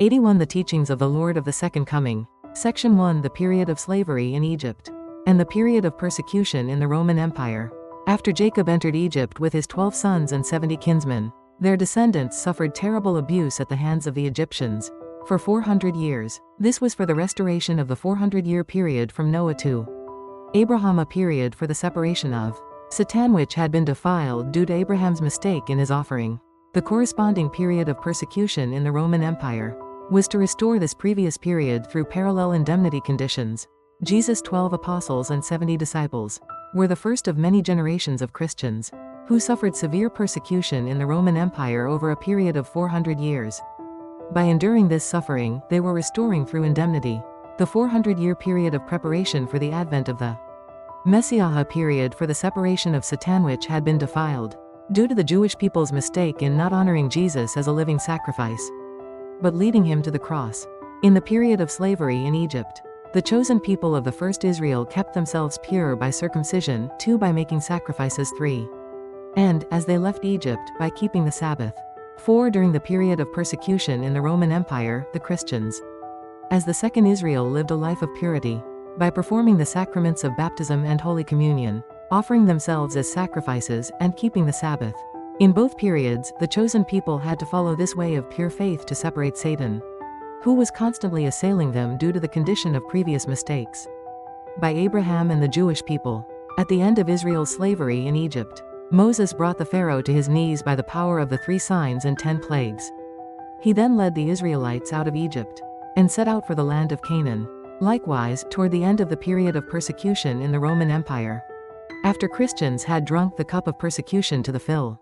81 The teachings of the Lord of the Second Coming. Section 1 The period of slavery in Egypt. And the period of persecution in the Roman Empire. After Jacob entered Egypt with his 12 sons and 70 kinsmen, their descendants suffered terrible abuse at the hands of the Egyptians. For 400 years. This was for the restoration of the 400-year period from Noah to Abraham, a period for the separation of Satan which had been defiled due to Abraham's mistake in his offering. The corresponding period of persecution in the Roman Empire was to restore this previous period through parallel indemnity conditions. Jesus' 12 apostles and 70 disciples were the first of many generations of Christians who suffered severe persecution in the Roman Empire over a period of 400 years. By enduring this suffering, they were restoring through indemnity the 400-year period of preparation for the advent of the Messiah, period for the separation of Satan which had been defiled due to the Jewish people's mistake in not honoring Jesus as a living sacrifice, but leading him to the cross. In the period of slavery in Egypt, the chosen people of the first Israel kept themselves pure by circumcision, 2 by making sacrifices, 3 and, as they left Egypt, by keeping the Sabbath. 4 During the period of persecution in the Roman Empire, the Christians, as the second Israel, lived a life of purity by performing the sacraments of baptism and Holy Communion, offering themselves as sacrifices, and keeping the Sabbath. In both periods, the chosen people had to follow this way of pure faith to separate Satan, who was constantly assailing them due to the condition of previous mistakes, by Abraham and the Jewish people. At the end of Israel's slavery in Egypt, Moses brought the Pharaoh to his knees by the power of the 3 signs and 10 plagues. He then led the Israelites out of Egypt and set out for the land of Canaan. Likewise, toward the end of the period of persecution in the Roman Empire, after Christians had drunk the cup of persecution to the fill,